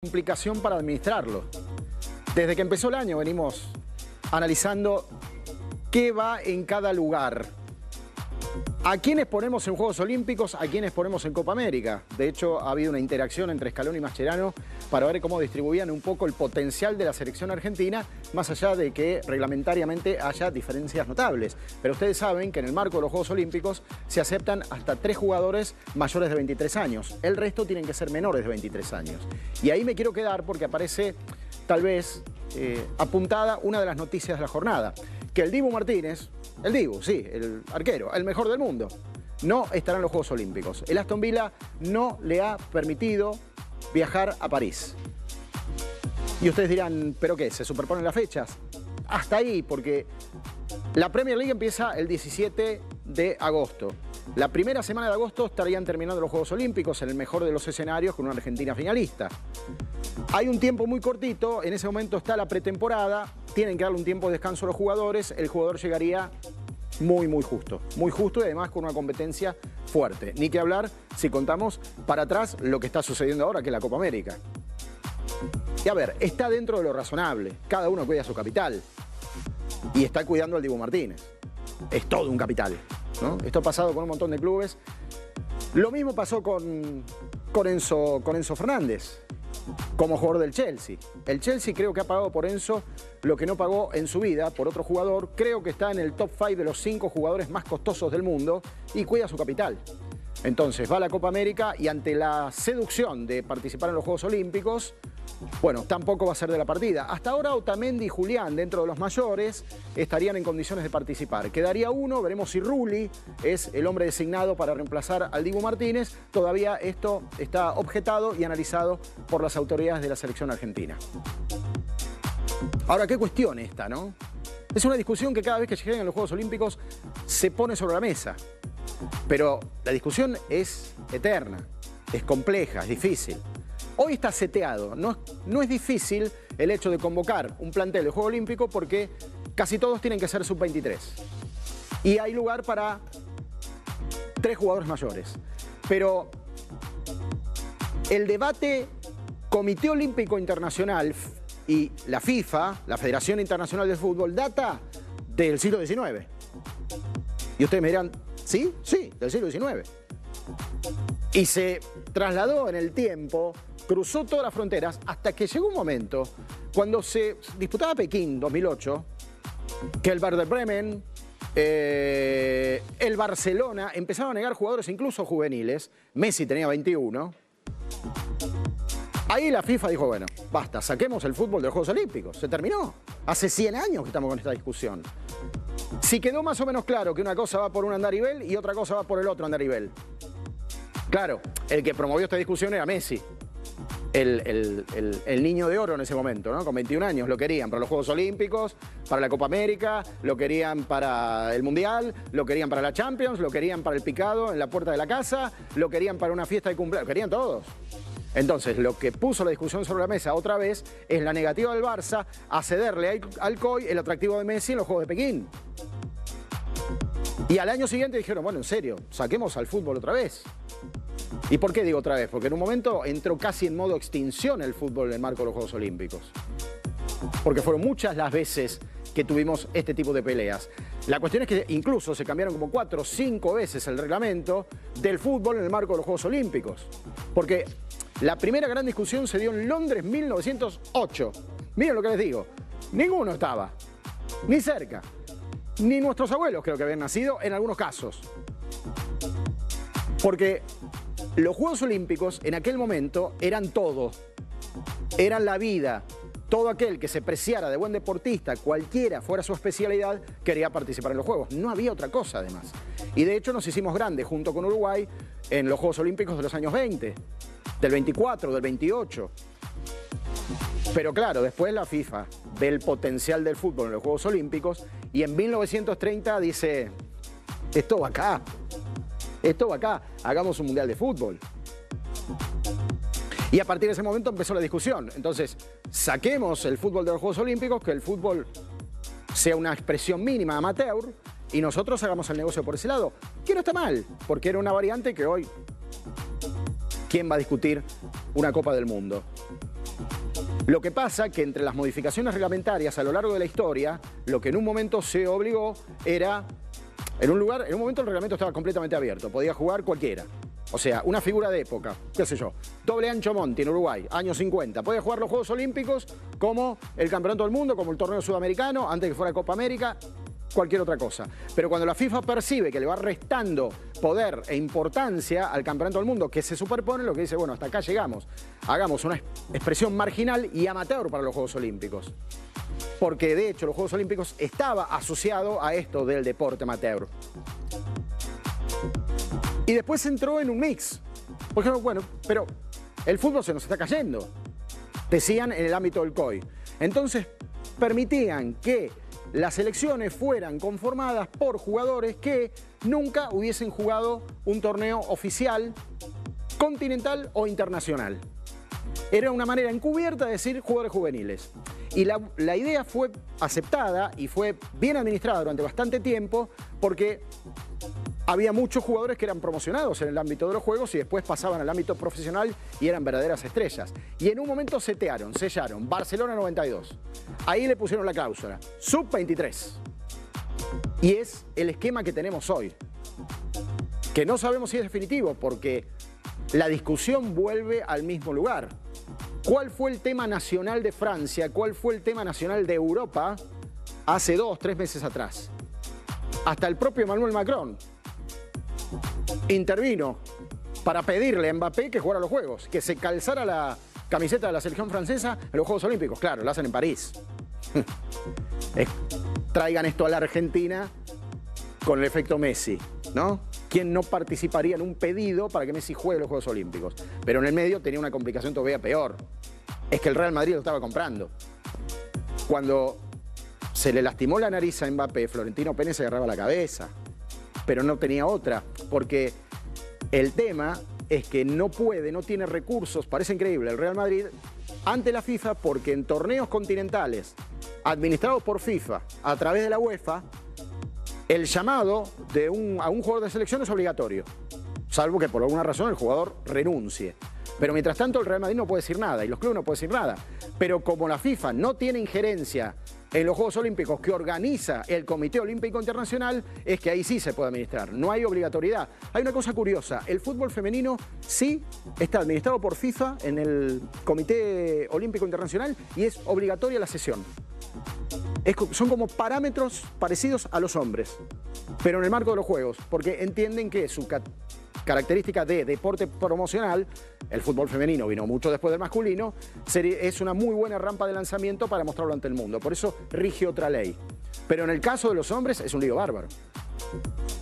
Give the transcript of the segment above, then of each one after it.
complicación para administrarlo. Desde que empezó el año venimos analizando qué va en cada lugar. ¿A quiénes ponemos en Juegos Olímpicos? ¿A quiénes ponemos en Copa América? De hecho, ha habido una interacción entre Scaloni y Mascherano para ver cómo distribuían un poco el potencial de la selección argentina, más allá de que reglamentariamente haya diferencias notables. Pero ustedes saben que en el marco de los Juegos Olímpicos se aceptan hasta 3 jugadores mayores de 23 años. El resto tienen que ser menores de 23 años. Y ahí me quiero quedar porque aparece, tal vez, apuntada una de las noticias de la jornada. Que el Dibu Martínez, el Dibu, sí, el arquero, el mejor del mundo, no estará en los Juegos Olímpicos. El Aston Villa no le ha permitido viajar a París. Y ustedes dirán, ¿pero qué? ¿Se superponen las fechas? Hasta ahí, porque la Premier League empieza el 17 de agosto. La primera semana de agosto estarían terminando los Juegos Olímpicos, en el mejor de los escenarios, con una Argentina finalista. Hay un tiempo muy cortito, en ese momento está la pretemporada, tienen que darle un tiempo de descanso a los jugadores, el jugador llegaría muy justo y además con una competencia fuerte. Ni que hablar si contamos para atrás lo que está sucediendo ahora, que es la Copa América. Y a ver, está dentro de lo razonable, cada uno cuida su capital y está cuidando al Dibu Martínez. Es todo un capital, ¿no? Esto ha pasado con un montón de clubes. Lo mismo pasó con Enzo Fernández, como jugador del Chelsea. El Chelsea creo que ha pagado por Enzo lo que no pagó en su vida por otro jugador. Creo que está en el top 5 de los 5 jugadores más costosos del mundo y cuida su capital. Entonces va a la Copa América y ante la seducción de participar en los Juegos Olímpicos, bueno, tampoco va a ser de la partida. Hasta ahora Otamendi y Julián, dentro de los mayores, estarían en condiciones de participar. Quedaría uno, veremos si Rulli es el hombre designado para reemplazar al Dibu Martínez. Todavía esto está objetado y analizado por las autoridades de la selección argentina. Ahora, ¿qué cuestión esta, no? Es una discusión que cada vez que llegan a los Juegos Olímpicos se pone sobre la mesa. Pero la discusión es eterna, es compleja, es difícil. Hoy está seteado, no es difícil el hecho de convocar un plantel de Juego Olímpico porque casi todos tienen que ser sub-23. Y hay lugar para 3 jugadores mayores. Pero el debate Comité Olímpico Internacional y la FIFA, la Federación Internacional de Fútbol, data del siglo XIX. Y ustedes me dirán, ¿sí? Sí, del siglo XIX. Y se trasladó en el tiempo, cruzó todas las fronteras, hasta que llegó un momento, cuando se disputaba Pekín 2008, que el Werder Bremen, el Barcelona, empezaron a negar jugadores incluso juveniles. Messi tenía 21. Ahí la FIFA dijo, bueno, basta, saquemos el fútbol de los Juegos Olímpicos. Se terminó. Hace 100 años que estamos con esta discusión. Si quedó más o menos claro que una cosa va por un andarivel y otra cosa va por el otro andarivel. Claro, el que promovió esta discusión era Messi. El niño de oro en ese momento, ¿no? Con 21 años lo querían para los Juegos Olímpicos, para la Copa América, lo querían para el Mundial, lo querían para la Champions, lo querían para el picado en la puerta de la casa, lo querían para una fiesta de cumpleaños, lo querían todos. Entonces, lo que puso la discusión sobre la mesa otra vez es la negativa del Barça a cederle al COI el atractivo de Messi en los Juegos de Pekín. Y al año siguiente dijeron, bueno, en serio, saquemos al fútbol otra vez. ¿Y por qué digo otra vez? Porque en un momento entró casi en modo extinción el fútbol en el marco de los Juegos Olímpicos. Porque fueron muchas las veces que tuvimos este tipo de peleas. La cuestión es que incluso se cambiaron como 4 o 5 veces el reglamento del fútbol en el marco de los Juegos Olímpicos. Porque la primera gran discusión se dio en Londres 1908. Miren lo que les digo, ninguno estaba, ni cerca. Ni nuestros abuelos creo que habían nacido en algunos casos. Porque los Juegos Olímpicos en aquel momento eran todo. Eran la vida. Todo aquel que se preciara de buen deportista, cualquiera fuera su especialidad, quería participar en los Juegos. No había otra cosa además. Y de hecho nos hicimos grandes junto con Uruguay en los Juegos Olímpicos de los años 20, del 24, del 28. Pero claro, después la FIFA ve el potencial del fútbol en los Juegos Olímpicos y en 1930 dice, esto va acá, hagamos un mundial de fútbol. Y a partir de ese momento empezó la discusión. Entonces, saquemos el fútbol de los Juegos Olímpicos, que el fútbol sea una expresión mínima amateur y nosotros hagamos el negocio por ese lado. Que no está mal, porque era una variante que hoy, ¿quién va a discutir una Copa del Mundo? Lo que pasa que entre las modificaciones reglamentarias a lo largo de la historia, lo que en un momento se obligó era, en un momento el reglamento estaba completamente abierto, podía jugar cualquiera. O sea, una figura de época, qué sé yo, Doble Ancho Monti en Uruguay, años 50. Podía jugar los Juegos Olímpicos como el Campeonato del Mundo, como el Torneo Sudamericano, antes que fuera Copa América, cualquier otra cosa. Pero cuando la FIFA percibe que le va restando poder e importancia al Campeonato del Mundo, que se superpone, lo que dice, bueno, hasta acá llegamos. Hagamos una expresión marginal y amateur para los Juegos Olímpicos. Porque de hecho los Juegos Olímpicos estaba asociado a esto del deporte amateur. Y después entró en un mix. Por ejemplo, bueno, pero el fútbol se nos está cayendo, decían en el ámbito del COI. Entonces permitían que las selecciones fueran conformadas por jugadores que nunca hubiesen jugado un torneo oficial, continental o internacional. Era una manera encubierta de decir jugadores juveniles. Y la idea fue aceptada y fue bien administrada durante bastante tiempo porque había muchos jugadores que eran promocionados en el ámbito de los juegos y después pasaban al ámbito profesional y eran verdaderas estrellas. Y en un momento sellaron, Barcelona 92. Ahí le pusieron la cláusula, sub-23. Y es el esquema que tenemos hoy. Que no sabemos si es definitivo porque la discusión vuelve al mismo lugar. ¿Cuál fue el tema nacional de Francia? ¿Cuál fue el tema nacional de Europa hace 2 o 3 meses atrás? Hasta el propio Emmanuel Macron intervino para pedirle a Mbappé que jugara los Juegos, que se calzara la camiseta de la selección francesa en los Juegos Olímpicos. Claro, lo hacen en París. Traigan esto a la Argentina con el efecto Messi, ¿no? ¿Quién no participaría en un pedido para que Messi juegue los Juegos Olímpicos? Pero en el medio tenía una complicación todavía peor. Es que el Real Madrid lo estaba comprando. Cuando se le lastimó la nariz a Mbappé, Florentino Pérez se agarraba la cabeza. Pero no tenía otra, porque el tema es que no tiene recursos, parece increíble, el Real Madrid ante la FIFA, porque en torneos continentales administrados por FIFA a través de la UEFA, el llamado a un jugador de selección es obligatorio, salvo que por alguna razón el jugador renuncie. Pero mientras tanto el Real Madrid no puede decir nada y los clubes no pueden decir nada. Pero como la FIFA no tiene injerencia en los Juegos Olímpicos que organiza el Comité Olímpico Internacional, es que ahí sí se puede administrar, no hay obligatoriedad. Hay una cosa curiosa, el fútbol femenino sí está administrado por FIFA en el Comité Olímpico Internacional y es obligatoria la sesión. Son como parámetros parecidos a los hombres, pero en el marco de los Juegos, porque entienden que su característica de deporte promocional, el fútbol femenino vino mucho después del masculino, es una muy buena rampa de lanzamiento para mostrarlo ante el mundo. Por eso rige otra ley. Pero en el caso de los hombres es un lío bárbaro.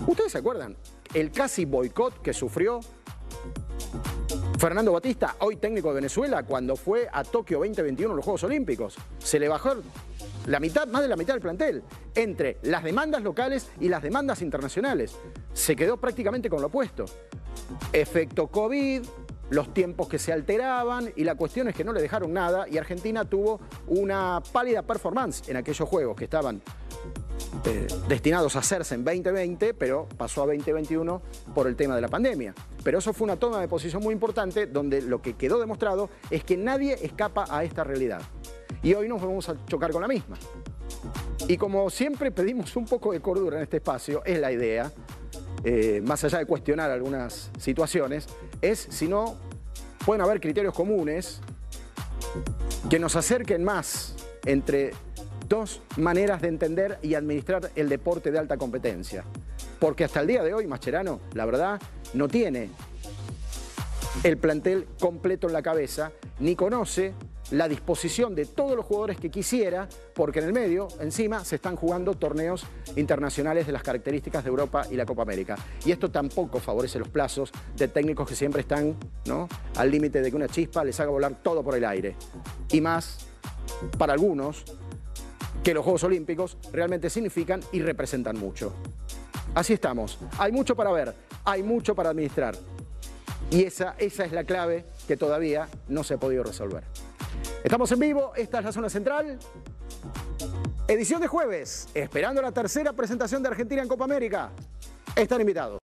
¿Ustedes se acuerdan? El casi boicot que sufrió Fernando Batista, hoy técnico de Venezuela, cuando fue a Tokio 2021 en los Juegos Olímpicos. Se le bajó más de la mitad del plantel, entre las demandas locales y las demandas internacionales. Se quedó prácticamente con lo opuesto. Efecto COVID, los tiempos que se alteraban y la cuestión es que no le dejaron nada y Argentina tuvo una pálida performance en aquellos juegos que estaban destinados a hacerse en 2020, pero pasó a 2021 por el tema de la pandemia. Pero eso fue una toma de posición muy importante donde lo que quedó demostrado es que nadie escapa a esta realidad. Y hoy nos vamos a chocar con la misma. Y como siempre pedimos un poco de cordura en este espacio, es la idea, más allá de cuestionar algunas situaciones, es si no pueden haber criterios comunes que nos acerquen más entre dos maneras de entender y administrar el deporte de alta competencia. Porque hasta el día de hoy Mascherano, la verdad, no tiene el plantel completo en la cabeza, ni conoce la disposición de todos los jugadores que quisiera, porque en el medio, encima, se están jugando torneos internacionales de las características de Europa y la Copa América. Y esto tampoco favorece los plazos de técnicos que siempre están, ¿no?, al límite de que una chispa les haga volar todo por el aire. Y más, para algunos, que los Juegos Olímpicos realmente significan y representan mucho. Así estamos. Hay mucho para ver, hay mucho para administrar. Y esa es la clave que todavía no se ha podido resolver. Estamos en vivo, esta es la Zona Central. Edición de jueves, esperando la tercera presentación de Argentina en Copa América. Están invitados.